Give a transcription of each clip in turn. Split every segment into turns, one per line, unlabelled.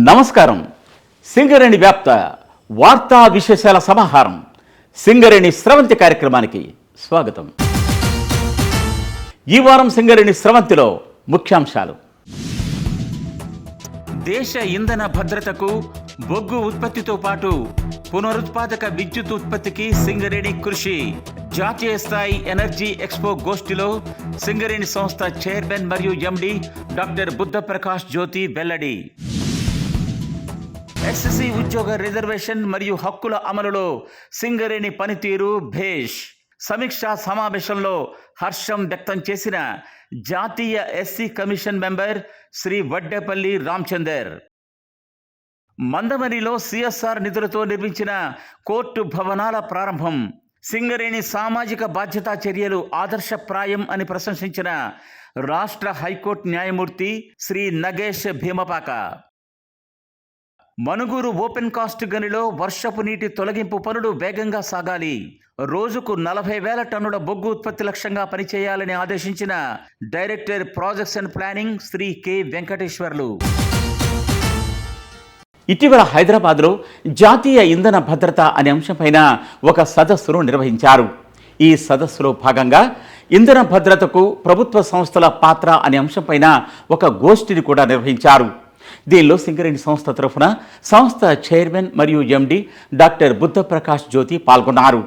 నమస్కారం. సింగరేణి వ్యాప్త వార్తా విశేషాల సమాహారం సింగరేణి స్రవంతి కార్యక్రమానికి స్వాగతం. ఈ వారం సింగరేణి స్రవంతిలో ముఖ్యాంశాలు. దేశ ఇంధన భద్రతకు బొగ్గు ఉత్పత్తితో పాటు పునరుత్పాదక విద్యుత్ ఉత్పత్తికి సింగరేణి కృషి. జాతీయ స్థాయి ఎనర్జీ ఎక్స్పో గోష్ఠిలో సింగరేణి సంస్థ చైర్మన్ మరియు ఎండి డాక్టర్ బుద్ధ ప్రకాష్ జ్యోతి వెల్లడి. ఎస్ఎస్సి ఉద్యోగ రిజర్వేషన్ మరియు హక్కుల అమలులో సింగరేణి పనితీరు భేష్. సమీక్షా సమావేశంలో హర్షం వ్యక్తం చేసిన జాతీయ SC commission member Shri Vaddepalli Ramachandar. మందమరిలో సిఎస్ఆర్ నిధులతో నిర్మించిన కోర్టు భవనాల ప్రారంభం. సింగరేణి సామాజిక బాధ్యతా చర్యలు ఆదర్శప్రాయం అని ప్రశంసించిన రాష్ట్ర హైకోర్టు న్యాయమూర్తి శ్రీ నగేష్ భీమపాక. మనుగూరు ఓపెన్ కాస్ట్ గనిలో వర్షపు నీటి తొలగింపు పనులు వేగంగా సాగాలి. రోజుకు 40,000 టన్నుల బొగ్గు ఉత్పత్తి లక్ష్యంగా పనిచేయాలని ఆదేశించిన director projects and planning Shri K Venkateswarlu. ఇటీవల హైదరాబాద్లో జాతీయ ఇంధన భద్రత అనే అంశంపైన ఒక సదస్సును నిర్వహించారు. ఈ సదస్సులో భాగంగా ఇంధన భద్రతకు ప్రభుత్వ సంస్థల పాత్ర అనే అంశంపైన ఒక గోష్ఠిని కూడా నిర్వహించారు. దీనిలో సింగరేణి సంస్థ తరఫున సంస్థ చైర్మన్ మరియు ఎండి డాక్టర్ బుద్ధ ప్రకాష్ జ్యోతి పాల్గొన్నారు.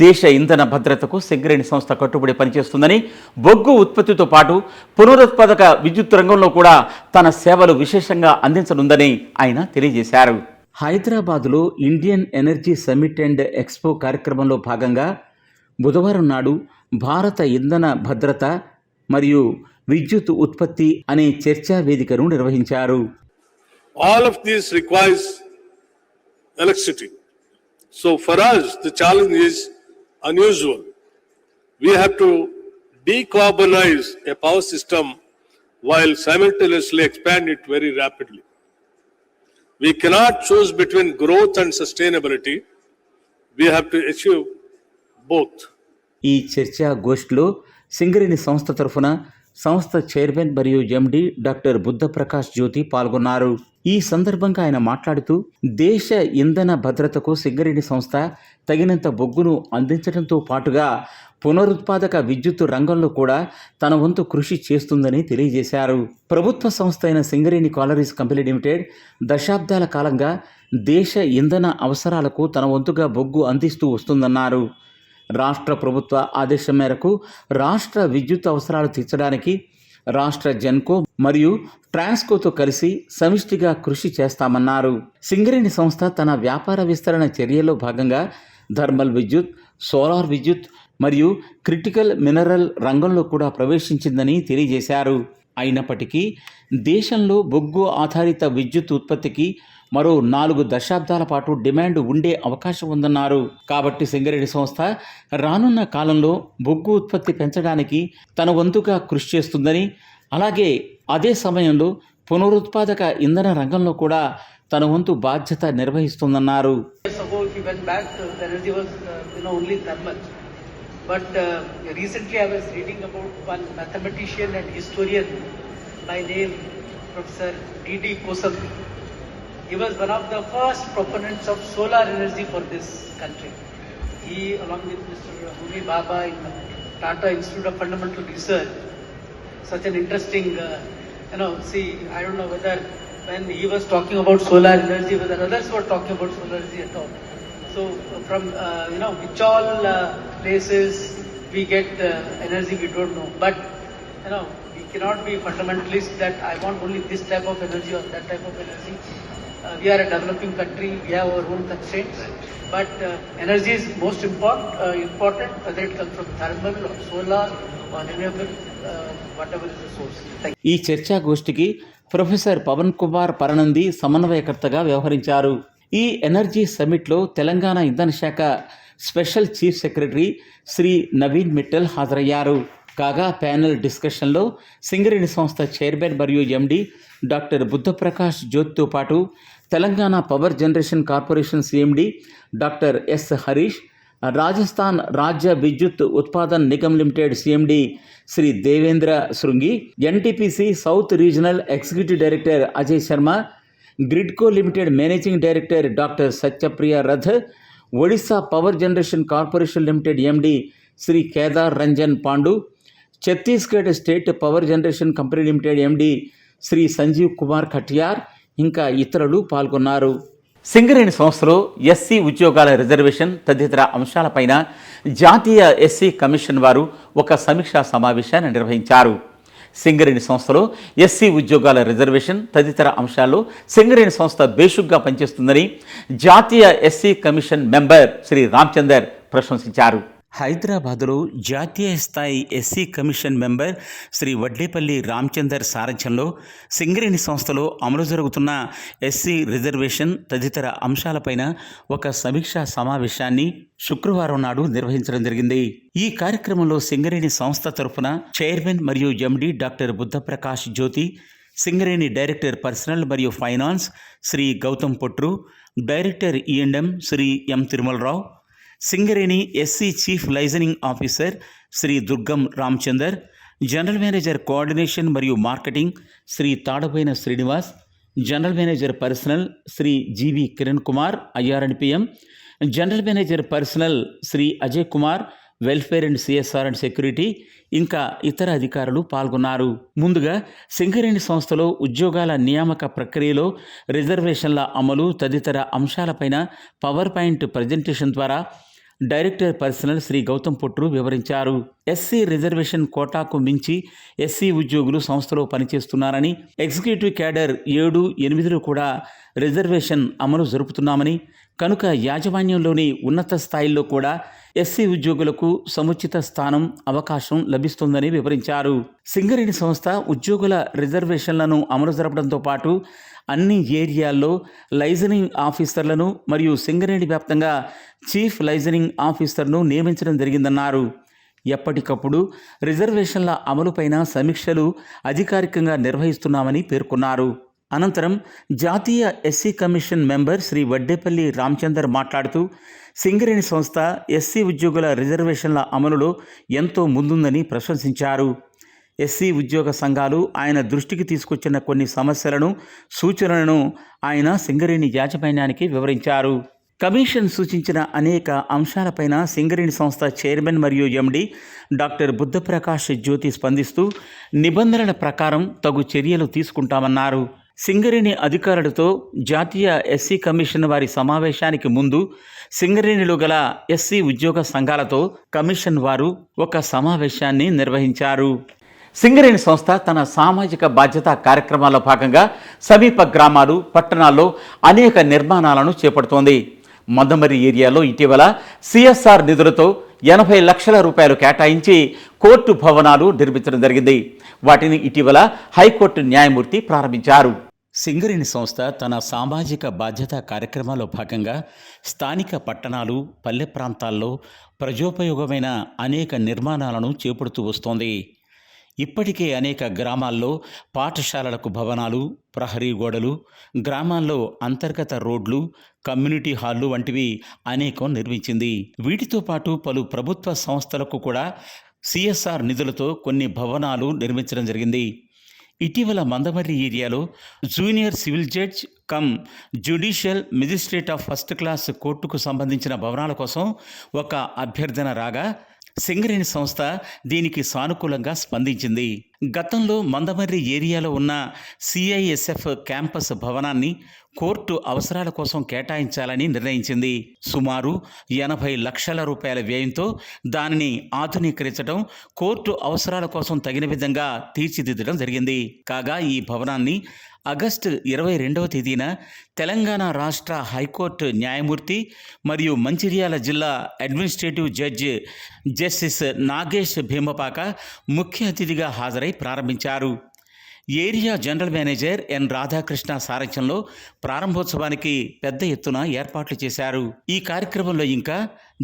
దేశ ఇంధన భద్రతకు సింగరేణి సంస్థ కట్టుబడి పనిచేస్తుందని, బొగ్గు ఉత్పత్తితో పాటు పునరుత్పాదక విద్యుత్ రంగంలో కూడా తన సేవలు విశేషంగా అందించనుందని ఆయన తెలియజేశారు. హైదరాబాదులో Indian energy summit and expo కార్యక్రమంలో భాగంగా బుధవారం నాడు భారత ఇంధన భద్రత మరియు విద్యుత్ ఉత్పత్తి అనే చర్చా వేదికను నిర్వహించారు.
All of this requires electricity. So for us the challenge is unusual. We have to decarbonize a power system while simultaneously expand it very rapidly. We cannot choose between growth and sustainability. We have to achieve both.
ఈ చర్చా గోష్ఠిలో సింగరేణి సంస్థ తరఫున సంస్థ chairman మరియు MD doctor Buddha Prakash జ్యోతి పాల్గొన్నారు. ఈ సందర్భంగా ఆయన మాట్లాడుతూ దేశ ఇంధన భద్రతకు సింగరేణి సంస్థ తగినంత బొగ్గును అందించడంతో పాటుగా పునరుత్పాదక విద్యుత్ రంగంలో కూడా తన వంతు కృషి చేస్తుందని తెలియజేశారు. ప్రభుత్వ సంస్థ అయిన సింగరేణి కాలరీస్ కంపెనీ లిమిటెడ్ దశాబ్దాల కాలంగా దేశ ఇంధన అవసరాలకు తన వంతుగా బొగ్గు అందిస్తూ వస్తుందన్నారు. రాష్ట్ర ప్రభుత్వ ఆదేశం మేరకు రాష్ట్ర విద్యుత్ అవసరాలు తీర్చడానికి రాష్ట్ర జెన్కో మరియు ట్రాన్స్కోతో కలిసి సమిష్టిగా కృషి చేస్తామన్నారు. సింగరేణి సంస్థ తన వ్యాపార విస్తరణ చర్యల్లో భాగంగా థర్మల్ విద్యుత్, సోలార్ విద్యుత్ మరియు క్రిటికల్ మినరల్ రంగంలో కూడా ప్రవేశించిందని తెలియజేశారు. అయినప్పటికీ దేశంలో బొగ్గు ఆధారిత విద్యుత్ ఉత్పత్తికి మరో 4 దశాబ్దాల పాటు డిమాండ్ ఉండే అవకాశం ఉందన్నారు. కాబట్టి సింగరేణి సంస్థ రానున్న కాలంలో బొగ్గు ఉత్పత్తి పెంచడానికి తన వంతుగా కృషి చేస్తుందని, అలాగే అదే సమయంలో పునరుత్పాదక ఇంధన రంగంలో కూడా తన వంతు బాధ్యత నిర్వహిస్తుందన్నారు.
He was one of the first proponents of solar energy for this country. He, along with Mr. Homi Bhabha in Tata Institute of Fundamental Research, such an interesting, see, I don't know whether when he was talking about solar energy, whether others were talking about solar energy at all. So from, which all places we get energy, we don't know. But, we cannot be fundamentalists that I want only this type of energy or that type of energy. We are a developing country, we have our own constraints, but energy is most important, whether it comes from thermal or solar or renewable, whatever is the source.
ఈ చర్చా గోష్ఠికి professor Pavan Kumar Paranandi సమన్వయకర్తగా వ్యవహరించారు. ఈ energy సమ్మిట్లో తెలంగాణ ఇంధన శాఖ special chief secretary Shri Naveen Mittal హాజరయ్యారు. కాగా ప్యానెల్ డిస్కషన్లో సింగరేణి సంస్థ చైర్మన్ మరియు ఎండి డాక్టర్ బుద్ధ ప్రకాష్ జ్యోతితో పాటు Telangana power generation corporation CMD doctor S Harish, Rajasthan Rajya Vidyut Utpadan Nigam limited CMD Shri Devendra Shringi, NTPC south regional executive director Ajay Sharma, GRIDCO limited managing director doctor Satyapriya Rath, Odisha power generation corporation limited MD Shri Kedar Ranjan Pandu, Chhattisgarh state power generation company limited MD Shri Sanjeev Kumar Katiyar ఇంకా ఇతరులు పాల్గొన్నారు. సింగరేణి సంస్థలో SC ఉద్యోగాల reservation తదితర అంశాలపైన జాతీయ SC commission వారు ఒక సమీక్షా సమావేశాన్ని నిర్వహించారు. సింగరేణి సంస్థలో ఎస్సీ ఉద్యోగాల రిజర్వేషన్ తదితర అంశాల్లో సింగరేణి సంస్థ బేషుగ్గా పనిచేస్తుందని జాతీయ SC commission member Shri Ramachandar ప్రశంసించారు. హైదరాబాదులో జాతీయ స్థాయి SC commission member Shri Vadlepalli Ramachandar సారథ్యంలో సింగరేణి సంస్థలో అమలు జరుగుతున్న ఎస్సీ రిజర్వేషన్ తదితర అంశాలపైన ఒక సమీక్షా సమావేశాన్ని శుక్రవారం నాడు నిర్వహించడం జరిగింది. ఈ కార్యక్రమంలో సింగరేణి సంస్థ తరఫున చైర్మన్ మరియు MD doctor Buddhaprakash Jyothi, Singareni director personnel మరియు finance Shri Gautam Potru, director E and M Shri M Tirumalarao, Singareni SC chief liaisoning officer Shri Durgam Ramachandar, general manager coordination మరియు marketing Shri Tadaboina Srinivas, general manager personnel Shri GV Kiran Kumar IRNPM, general manager personnel Shri Ajay Kumar welfare and CSR and security ఇంకా ఇతర అధికారులు పాల్గొన్నారు. ముందుగా సింగరేణి సంస్థలో ఉద్యోగాల నియామక ప్రక్రియలో రిజర్వేషన్ల అమలు తదితర అంశాలపైన పవర్ పాయింట్ ప్రజెంటేషన్ ద్వారా డైరెక్టర్ పర్సనల్ శ్రీ గౌతమ్ పొట్రు వివరించారు. ఎస్సీ రిజర్వేషన్ కోటాకు మించి ఎస్సీ ఉద్యోగులు సంస్థలో పనిచేస్తున్నారని, ఎగ్జిక్యూటివ్ క్యాడర్ 7, 8లో కూడా రిజర్వేషన్ అమలు జరుపుతున్నామని, కనుక యాజమాన్యంలోని ఉన్నత స్థాయిల్లో కూడా ఎస్సీ ఉద్యోగులకు సముచిత స్థానం, అవకాశం లభిస్తుందని వివరించారు. సింగరేణి సంస్థ ఉద్యోగుల రిజర్వేషన్లను అమలు జరపడంతో పాటు అన్ని ఏరియాల్లో లైజనింగ్ ఆఫీసర్లను మరియు సింగరేణి వ్యాప్తంగా చీఫ్ లైజనింగ్ ఆఫీసర్ను నియమించడం జరిగిందన్నారు. ఎప్పటికప్పుడు రిజర్వేషన్ల అమలుపైన సమీక్షలు అధికారికంగా నిర్వహిస్తున్నామని పేర్కొన్నారు. అనంతరం జాతీయ SC commission member Shri Vaddepalli Ramachandar మాట్లాడుతూ సింగరేణి సంస్థ ఎస్సీ ఉద్యోగుల రిజర్వేషన్ల అమలులో ఎంతో ముందుందని ప్రశంసించారు. ఎస్సీ ఉద్యోగ సంఘాలు ఆయన దృష్టికి తీసుకొచ్చిన కొన్ని సమస్యలను, సూచనలను ఆయన సింగరేణి యాజమాన్యానికి వివరించారు. కమిషన్ సూచించిన అనేక అంశాలపైన సింగరేణి సంస్థ చైర్మన్ మరియు ఎండి డాక్టర్ బుద్ధప్రకాష్ జ్యోతి స్పందిస్తూ నిబంధనల ప్రకారం తగు చర్యలు తీసుకుంటామన్నారు. సింగరేణి అధికారులతో జాతీయ ఎస్సీ కమిషన్ వారి సమావేశానికి ముందు సింగరేణిలో గల ఎస్సీ ఉద్యోగ సంఘాలతో కమిషన్ వారు ఒక సమావేశాన్ని నిర్వహించారు. సింగరేణి సంస్థ తన సామాజిక బాధ్యత కార్యక్రమాల్లో భాగంగా సమీప గ్రామాలు, పట్టణాల్లో అనేక నిర్మాణాలను చేపడుతోంది. మందమర్రి ఏరియాలో ఇటీవల సిఎస్ఆర్ నిధులతో 80 లక్షల రూపాయలు కేటాయించి కోర్టు భవనాలు నిర్మించడం జరిగింది. వాటిని ఇటీవల హైకోర్టు న్యాయమూర్తి ప్రారంభించారు. సింగరేణి సంస్థ తన సామాజిక బాధ్యత కార్యక్రమాల్లో భాగంగా స్థానిక పట్టణాలు, పల్లె ప్రాంతాల్లో ప్రజోపయోగమైన అనేక నిర్మాణాలను చేపడుతూ వస్తోంది. ఇప్పటికే అనేక గ్రామాల్లో పాఠశాలలకు భవనాలు, ప్రహరీ గోడలు, గ్రామాల్లో అంతర్గత రోడ్లు, కమ్యూనిటీ హాళ్లు వంటివి అనేకం నిర్మించింది. వీటితో పాటు పలు ప్రభుత్వ సంస్థలకు కూడా సిఎస్ఆర్ నిధులతో కొన్ని భవనాలు నిర్మించడం జరిగింది. ఇటీవల మందమర్రి ఏరియాలో junior civil judge cum judicial magistrate of first class కోర్టుకు సంబంధించిన భవనాల కోసం ఒక అభ్యర్థన రాగా సింగరేణి సంస్థ దీనికి సానుకూలంగా స్పందించింది. గతంలో మందమర్రి ఏరియాలో ఉన్న సిఐఎస్ఎఫ్ క్యాంపస్ భవనాన్ని కోర్టు అవసరాల కోసం కేటాయించాలని నిర్ణయించింది. సుమారు 80 లక్షల రూపాయల వ్యయంతో దానిని ఆధునీకరించడం, కోర్టు అవసరాల కోసం తగిన విధంగా తీర్చిదిద్దడం జరిగింది. కాగా ఈ భవనాన్ని ఆగస్టు 22వ తేదీన తెలంగాణ రాష్ట్ర హైకోర్టు న్యాయమూర్తి మరియు మంచిర్యాల జిల్లా administrative judge justice Nagesh Bheemapaka ముఖ్య అతిథిగా హాజరై ప్రారంభించారు. Area general manager N Radhakrishna సారథ్యంలో ప్రారంభోత్సవానికి పెద్ద ఎత్తున ఏర్పాట్లు చేశారు. ఈ కార్యక్రమంలో ఇంకా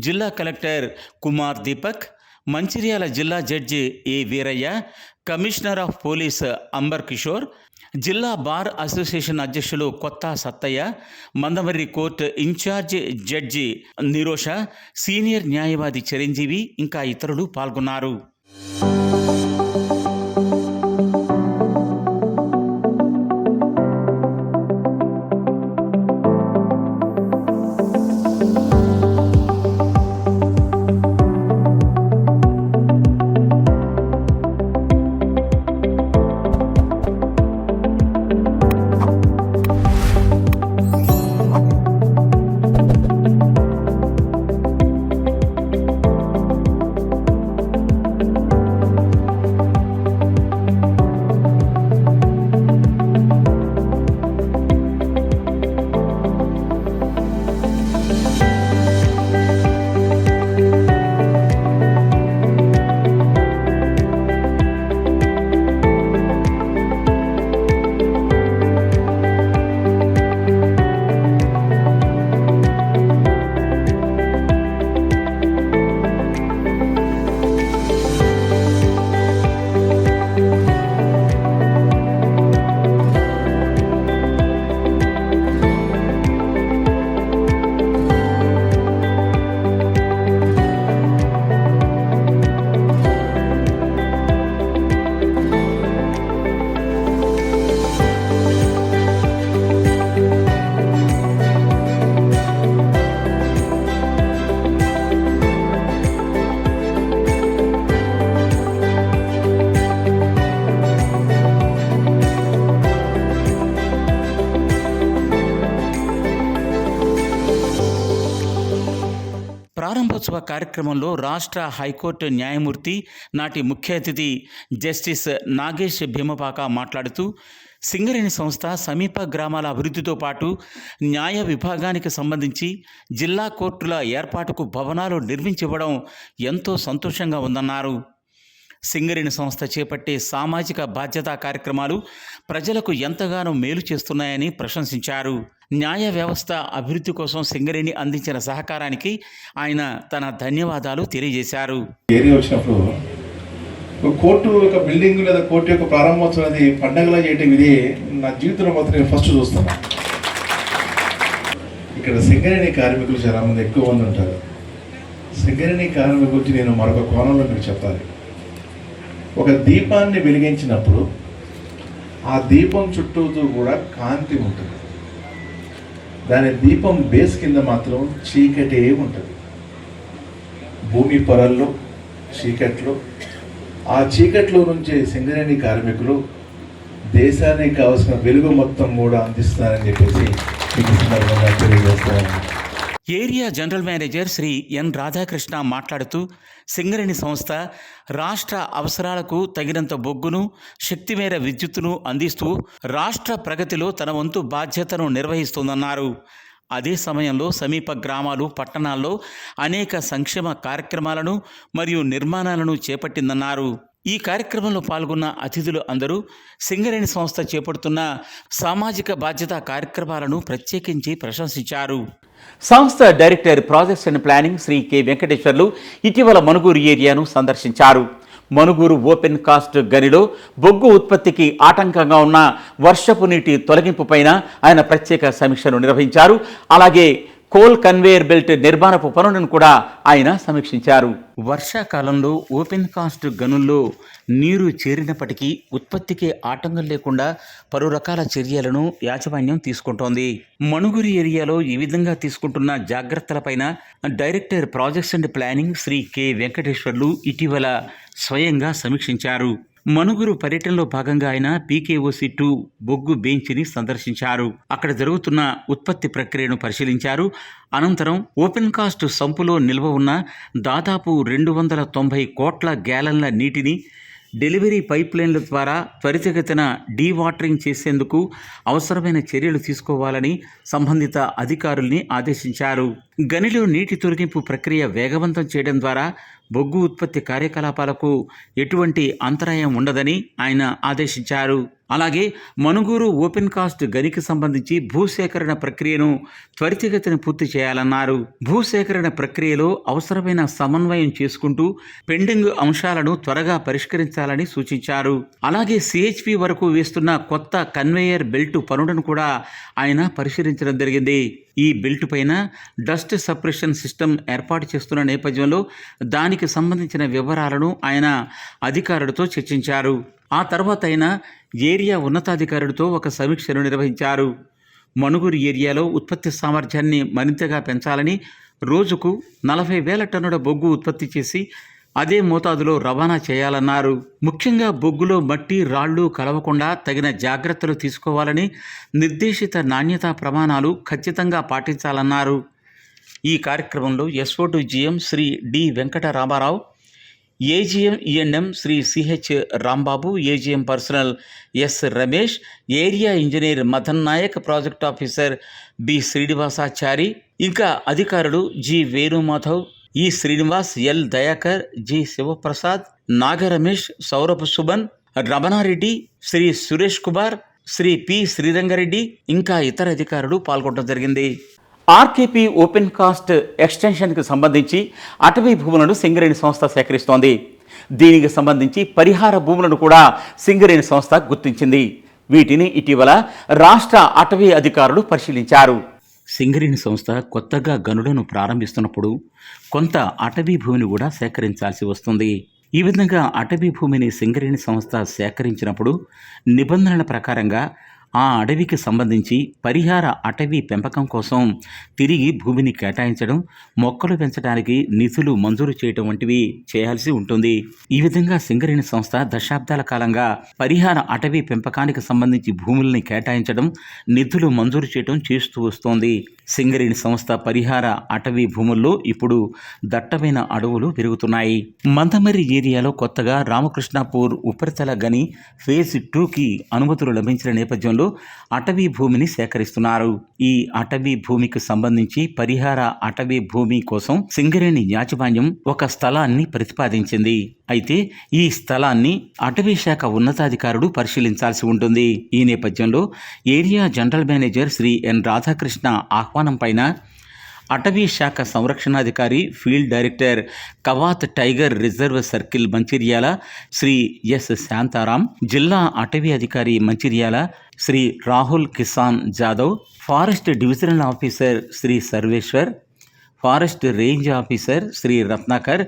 జిల్లా కలెక్టర్ కుమార్ దీపక్, మంచిర్యాల జిల్లా judge A Veeraiah, commissioner of police Amber Kishore, జిల్లా బార్ అసోసియేషన్ అధ్యక్షులు Kotha Sattaiah, Mandamarri court in charge judge Nirosha, senior న్యాయవాది చిరంజీవి ఇంకా ఇతరులు పాల్గొన్నారు. ప్రారంభోత్సవ కార్యక్రమంలో రాష్ట్ర హైకోర్టు న్యాయమూర్తి నాటి ముఖ్య అతిథి జస్టిస్ నాగేష్ భీమపాక మాట్లాడుతూ సింగరేణి సంస్థ సమీప గ్రామాల అభివృద్ధితో పాటు న్యాయ విభాగానికి సంబంధించి జిల్లా కోర్టుల ఏర్పాటుకు భవనాలు నిర్మించివ్వడం ఎంతో సంతోషంగా ఉందన్నారు. సింగరేణి సంస్థ చేపట్టే సామాజిక బాధ్యతా కార్యక్రమాలు ప్రజలకు ఎంతగానో మేలు చేస్తున్నాయని ప్రశంసించారు. న్యాయ వ్యవస్థ అభివృద్ధి కోసం సింగరేణి అందించిన సహకారానికి ఆయన తన ధన్యవాదాలు తెలియజేశారు.
ఏరియా వచ్చినప్పుడు ఒక కోర్టు యొక్క బిల్డింగ్ లేదా కోర్టు యొక్క ప్రారంభోత్సవం అనేది పండగలా చేయటం ఇది నా జీవితంలో మాత్రం నేను ఫస్ట్ చూస్తాను. ఇక్కడ సింగరేణి కార్మికులు చాలా మంది ఎక్కువ మంది ఉంటారు. సింగరేణి కార్మికుల గురించి నేను మరొక కోణంలో మీకు చెప్పాలి. ఒక దీపాన్ని వెలిగించినప్పుడు ఆ దీపం చుట్టూతో కూడా కాంతి ఉంటుంది. దాని దీపం బేస్ కింద మాత్రం చీకటే ఉంటుంది. భూమి పొరల్లో చీకట్లో ఆ చీకట్లో నుంచి సింగరేణి కార్మికులు దేశానికి కావాల్సిన వెలుగు మొత్తం కూడా అందిస్తున్నారని చెప్పేసి మీకు సందర్భంగా తెలియజేస్తాను.
Area general manager Shri N Radhakrishna మాట్లాడుతూ సింగరేణి సంస్థ రాష్ట్ర అవసరాలకు తగినంత బొగ్గును, శక్తిమేర విద్యుత్తును అందిస్తూ రాష్ట్ర ప్రగతిలో తన వంతు బాధ్యతను నిర్వహిస్తోందన్నారు. అదే సమయంలో సమీప గ్రామాలు, పట్టణాల్లో అనేక సంక్షేమ కార్యక్రమాలను మరియు నిర్మాణాలను చేపట్టిందన్నారు. ఈ కార్యక్రమంలో పాల్గొన్న అతిథులు అందరూ సింగరేణి సంస్థ చేపడుతున్న సామాజిక బాధ్యతా కార్యక్రమాలను ప్రత్యేకించి ప్రశంసించారు. సంస్థ director projects and planning Shri K Venkateswarlu ఇటీవల మనుగూరు ఏరియాను సందర్శించారు. మనుగూరు ఓపెన్ కాస్ట్ గనిలో బొగ్గు ఉత్పత్తికి ఆటంకంగా ఉన్న వర్షపు నీటి తొలగింపు పైన ఆయన ప్రత్యేక సమీక్షను నిర్వహించారు. అలాగే కోల్ కన్వేయర్ బెల్ట్ నిర్మాణపు పనులను కూడా ఆయన సమీక్షించారు. వర్షాకాలంలో ఓపెన్ కాస్ట్ గనుల్లో నీరు చేరినప్పటికీ ఉత్పత్తికి ఆటంకం లేకుండా పలు రకాల చర్యలను యాజమాన్యం తీసుకుంటోంది. మనుగురి ఏరియాలో ఈ విధంగా తీసుకుంటున్న జాగ్రత్తలపైన director projects and planning Shri K Venkateswarlu ఇటీవల స్వయంగా సమీక్షించారు. మనుగురు పర్యటనలో భాగంగా ఆయన PKOC2 బొగ్గు బెంచ్ని సందర్శించారు. అక్కడ జరుగుతున్న ఉత్పత్తి ప్రక్రియను పరిశీలించారు. అనంతరం ఓపెన్ కాస్ట్ సంపులో నిల్వ ఉన్న దాదాపు 290 కోట్ల గ్యాలన్ల నీటిని డెలివరీ పైప్ లైన్ల ద్వారా త్వరితగతిన డీవాటరింగ్ చేసేందుకు అవసరమైన చర్యలు తీసుకోవాలని సంబంధిత అధికారుల్ని ఆదేశించారు. గనిలో నీటి తొలగింపు ప్రక్రియ వేగవంతం చేయడం ద్వారా బొగ్గు ఉత్పత్తి కార్యకలాపాలకు ఎటువంటి అంతరాయం ఉండదని ఆయన ఆదేశించారు. అలాగే మనుగూరు ఓపెన్ కాస్ట్ గనికి సంబంధించి భూసేకరణ ప్రక్రియను త్వరితగతిన పూర్తి చేయాలన్నారు. భూసేకరణ ప్రక్రియలో అవసరమైన సమన్వయం చేసుకుంటూ పెండింగ్ అంశాలను త్వరగా పరిష్కరించాలని సూచించారు. అలాగే CHP వరకు వేస్తున్న కొత్త కన్వేయర్ బెల్ట్ పనులను కూడా ఆయన పరిశీలించడం జరిగింది. ఈ బెల్ట్ పైన డస్ట్ సప్రెషన్ సిస్టమ్ ఏర్పాటు చేస్తున్న నేపథ్యంలో దానికి సంబంధించిన వివరాలను ఆయన అధికారులతో చర్చించారు. ఆ తర్వాత ఆయన ఏరియా ఉన్నతాధికారులతో ఒక సమీక్షను నిర్వహించారు. మనుగురు ఏరియాలో ఉత్పత్తి సామర్థ్యాన్ని మరింతగా పెంచాలని, రోజుకు 40,000 టన్నుల బొగ్గు ఉత్పత్తి చేసి అదే మోతాదులో రవాణా చేయాలన్నారు. ముఖ్యంగా బొగ్గులో మట్టి, రాళ్లు కలవకుండా తగిన జాగ్రత్తలు తీసుకోవాలని, నిర్దేశిత నాణ్యతా ప్రమాణాలు ఖచ్చితంగా పాటించాలన్నారు. ఈ కార్యక్రమంలో SO2 GM Shri D Venkata Ramarao, AGM E&M Shri CH Rambabu, AGM personnel S Ramesh, area engineer Madan Nayak, project officer B Srinivasachari, ఇంకా అధికారులు G Venumadhav, E Srinivas, L Dayakar, G Shivaprasad, Nagaramesh, Saurabh Suman, Ramanareddy, Shri Suresh Kumar, Shri P Srirangareddy, ఇంకా ఇతర అధికారులు పాల్గొనడం జరిగింది. RKP ఓపెన్ కాస్ట్ ఎక్స్టెన్షన్కి సంబంధించి అటవీ భూములను సింగరేణి సంస్థ సేకరిస్తోంది. దీనికి సంబంధించి పరిహార భూములను కూడా సింగరేణి సంస్థ గుర్తించింది. వీటిని ఇటీవల రాష్ట్ర అటవీ అధికారులు పరిశీలించారు. సింగరేణి సంస్థ కొత్తగా గనులను ప్రారంభిస్తున్నప్పుడు కొంత అటవీ భూమిని కూడా సేకరించాల్సి వస్తుంది. ఈ విధంగా అటవీ భూమిని సింగరేణి సంస్థ సేకరించినప్పుడు నిబంధనల ప్రకారంగా ఆ అడవికి సంబంధించి పరిహార అటవీ పెంపకం కోసం తిరిగి భూమిని కేటాయించడం, మొక్కలు పెంచడానికి నిధులు మంజూరు చేయడం వంటివి చేయాల్సి ఉంటుంది. ఈ విధంగా సింగరేణి సంస్థ దశాబ్దాల కాలంగా పరిహార అటవీ పెంపకానికి సంబంధించి భూముల్ని కేటాయించడం, నిధులు మంజూరు చేయడం చేస్తూ వస్తోంది. సింగరేణి సంస్థ పరిహార అటవీ భూముల్లో ఇప్పుడు దట్టమైన అడవులు పెరుగుతున్నాయి. మందమర్రి ఏరియాలో కొత్తగా రామకృష్ణాపూర్ ఉపరితల గని ఫేజ్ 2కి అనుమతులు లభించిన నేపథ్యంలో అటవీ భూమిని సేకరిస్తున్నారు. ఈ అటవీ భూమికి సంబంధించి పరిహార అటవీ భూమి కోసం సింగరేణి యాజమాన్యం ఒక స్థలాన్ని ప్రతిపాదించింది. అయితే ఈ స్థలాన్ని అటవీ శాఖ ఉన్నతాధికారులు పరిశీలించాల్సి ఉంటుంది. ఈ నేపథ్యంలో area general manager Shri N Radhakrishna ఆహ్వానం పైన అటవీ శాఖ సంరక్షణాధికారి field director Kawal tiger reserve circle Mancherial Shri S Shantaram, జిల్లా అటవీ అధికారి Mancherial Shri Rahul Kisan Jadhav, forest divisional officer Shri Sarveshwar, forest range officer Shri Ratnakar,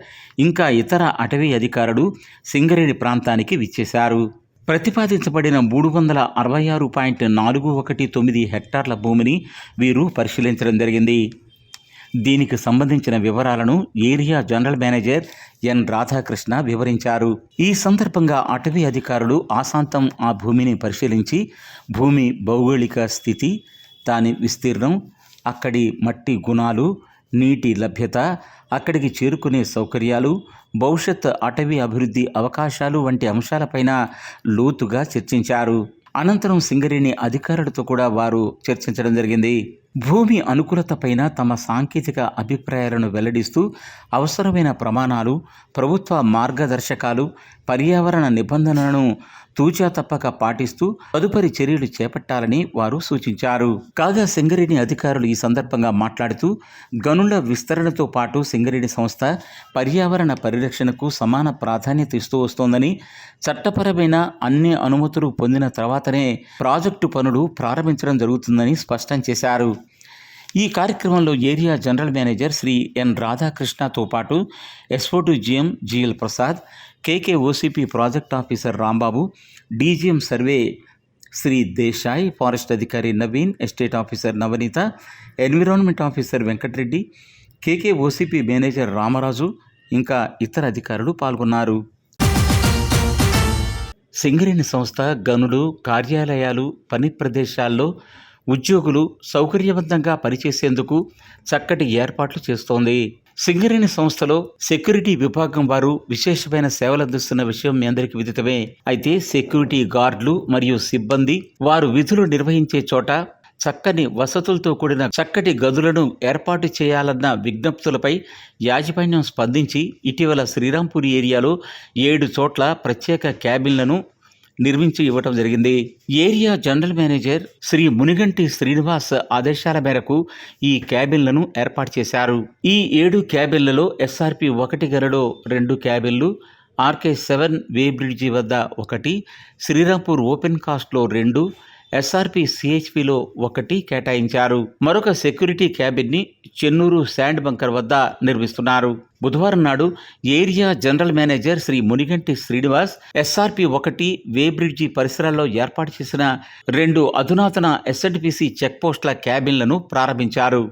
ఇంకా ఇతర అటవీ అధికారులు సింగరేణి ప్రాంతానికి విచ్చేశారు. ప్రతిపాదించబడిన 366.419 హెక్టార్ల భూమిని వీరు పరిశీలించడం జరిగింది. దీనికి సంబంధించిన వివరాలను area general manager N Radhakrishna వివరించారు. ఈ సందర్భంగా అటవీ అధికారులు ఆశాంతం ఆ భూమిని పరిశీలించి భూమి భౌగోళిక స్థితి, దాని విస్తీర్ణం, అక్కడి మట్టి గుణాలు, నీటి లభ్యత, అక్కడికి చేరుకునే సౌకర్యాలు, భవిష్యత్ అటవీ అభివృద్ధి అవకాశాలు వంటి అంశాలపైన లోతుగా చర్చించారు. అనంతరం సింగరేణి అధికారులతో కూడా వారు చర్చించడం జరిగింది. భూమి అనుకూలత పైన తమ సాంకేతిక అభిప్రాయాలను వెల్లడిస్తూ అవసరమైన ప్రమాణాలు, ప్రభుత్వ మార్గదర్శకాలు, పర్యావరణ నిబంధనలను తూచా తప్పక పాటిస్తూ తదుపరి చర్యలు చేపట్టాలని వారు సూచించారు. కాగా సింగరేణి అధికారులు ఈ సందర్భంగా మాట్లాడుతూ గనుల విస్తరణతో పాటు సింగరేణి సంస్థ పర్యావరణ పరిరక్షణకు సమాన ప్రాధాన్యత ఇస్తూ వస్తోందని, చట్టపరమైన అన్ని అనుమతులు పొందిన తర్వాతనే ప్రాజెక్టు పనులు ప్రారంభించడం జరుగుతుందని స్పష్టం చేశారు. ఈ కార్యక్రమంలో area general manager Shri N రాధాకృష్ణతో పాటు SO two GM GL Prasad, KKOCP project officer Rambabu, DGM survey Shri Desai, forest అధికారి Naveen, estate officer Navaneetha, environment officer Venkatareddy, KKOCP manager Ramaraju, ఇంకా ఇతర అధికారులు పాల్గొన్నారు. సింగరేణి సంస్థ గనులు, కార్యాలయాలు, పని ప్రదేశాల్లో ఉద్యోగులు సౌకర్యవంతంగా పనిచేసేందుకు చక్కటి ఏర్పాట్లు చేస్తోంది. సింగరేణి సంస్థలో సెక్యూరిటీ విభాగం వారు విశేషమైన సేవలు అందిస్తున్న విషయం మీ అందరికీ విదితమే. అయితే సెక్యూరిటీ గార్డులు మరియు సిబ్బంది వారు విధులు నిర్వహించే చోట చక్కని వసతులతో కూడిన చక్కటి గదులను ఏర్పాటు చేయాలన్న విజ్ఞప్తులపై యాజమాన్యం స్పందించి ఇటీవల శ్రీరాంపూర్ ఏరియాలో 7 చోట్ల ప్రత్యేక క్యాబిన్లను నిర్మించి ఇవ్వటం జరిగింది. Area general manager Shri Muniganti Srinivas ఆదేశాల మేరకు ఈ క్యాబిన్లను ఏర్పాటు చేశారు. ఈ 7 క్యాబిన్లలో SRP 1 గనిలో 2 క్యాబిన్లు, RK7 వే బ్రిడ్జి వద్ద 1, శ్రీరాంపూర్ ఓపెన్ కాస్ట్లో 2, SRP CHPలో 1 కేటాయించారు. మరొక సెక్యూరిటీ క్యాబిన్ని చెన్నూరు శాండ్ బంకర్ వద్ద నిర్మిస్తున్నారు. బుధవారం నాడు area general manager Shri Muniganti Srinivas SRP 1 way bridge పరిసరాల్లో ఏర్పాటు చేసిన 2 అధునాతన SNPC చెక్పోస్టుల క్యాబిన్లను ప్రారంభించారు.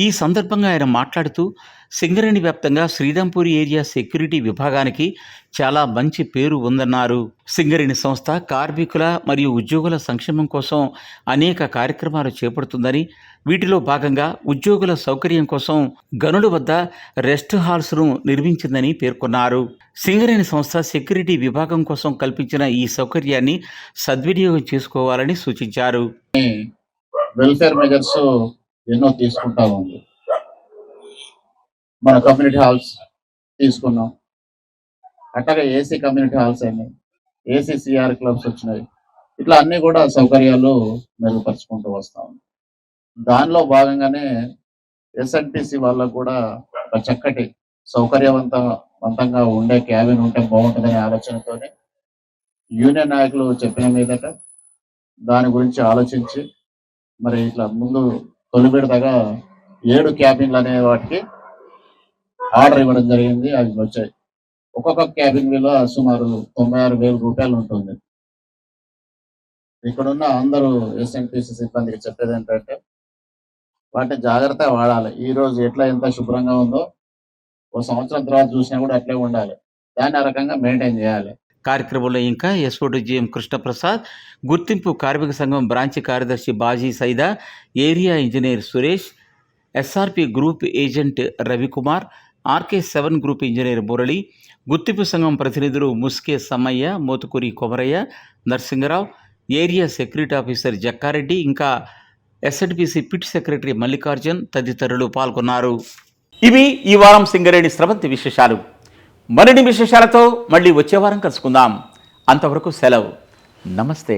ఈ సందర్భంగా ఆయన మాట్లాడుతూ సింగరేణి వ్యాప్తంగా శ్రీరాంపూర్ ఏరియా సెక్యూరిటీ విభాగానికి చాలా మంచి పేరు ఉందన్నారు. సింగరేణి సంస్థ కార్మికుల మరియు ఉద్యోగుల సంక్షేమం కోసం అనేక కార్యక్రమాలు చేపడుతుందని, వీటిలో భాగంగా ఉద్యోగుల సౌకర్యం కోసం గనుల వద్ద రెస్ట్ హాల్స్ను నిర్మించిందని పేర్కొన్నారు. సింగరేణి సంస్థ సెక్యూరిటీ విభాగం కోసం కల్పించిన ఈ సౌకర్యాన్ని సద్వినియోగం చేసుకోవాలని సూచించారు.
వెల్ఫేర్ మెజర్స్ ఎన్నో తీసుకుంటా ఉంది. మన కమ్యూనిటీ హాల్స్ తీసుకున్నాం, అట్లాగే ఏసీ కమ్యూనిటీ హాల్స్ అయినాయి, ఏసీ సిఆర్ క్లబ్స్ వచ్చినాయి. ఇట్లా అన్ని కూడా సౌకర్యాలు మెరుగుపరుచుకుంటూ వస్తాం. దానిలో భాగంగానే SNPC వాళ్ళకు కూడా ఒక చక్కటి సౌకర్యవంత మొత్తంగా ఉండే క్యాబిన్ ఉంటే బాగుంటుందనే ఆలోచనతోనే యూనియన్ నాయకులు చెప్పిన మీదట దాని గురించి ఆలోచించి మరి ఇట్లా ముందు తొలి విడతగా 7 క్యాబిన్లు అనే వాటికి ఆర్డర్ ఇవ్వడం జరిగింది. అవి వచ్చాయి. ఒక్కొక్క క్యాబిన్ విలువ సుమారు 96,000 రూపాయలు ఉంటుంది. ఇక్కడున్న అందరూ ఎస్ఎన్టీసీ సిబ్బందికి చెప్పేది ఏంటంటే వాటిని జాగ్రత్తగా వాడాలి. ఈ రోజు ఎట్లా ఎంత శుభ్రంగా ఉందో ఓ సంవత్సరం తర్వాత చూసినా కూడా అట్లే ఉండాలి. దాన్ని ఆ రకంగా మెయింటైన్ చేయాలి.
కార్యక్రమంలో ఇంకా ఎస్ఓడిజిఎం కృష్ణప్రసాద్, గుర్తింపు కార్మిక సంఘం బ్రాంచ్ కార్యదర్శి Baji Saida, area engineer Suresh, SRP group agent Ravikumar, RK seven group engineer Murali, గుర్తింపు సంఘం ప్రతినిధులు Muske Sammaiah, Motukuri Komaraiah, Narasingarao, area security officer Jakkareddy, ఇంకా ఎస్ఎడ్పిసి పిట్ సెక్రటరీ మల్లికార్జున్ తదితరులు పాల్గొన్నారు. ఇవి ఈ వారం సింగరేణి స్రవంతి విశేషాలు. మరిన్ని విశేషాలతో మళ్ళీ వచ్చే వారం కలుసుకుందాం. అంతవరకు సెలవు. నమస్తే.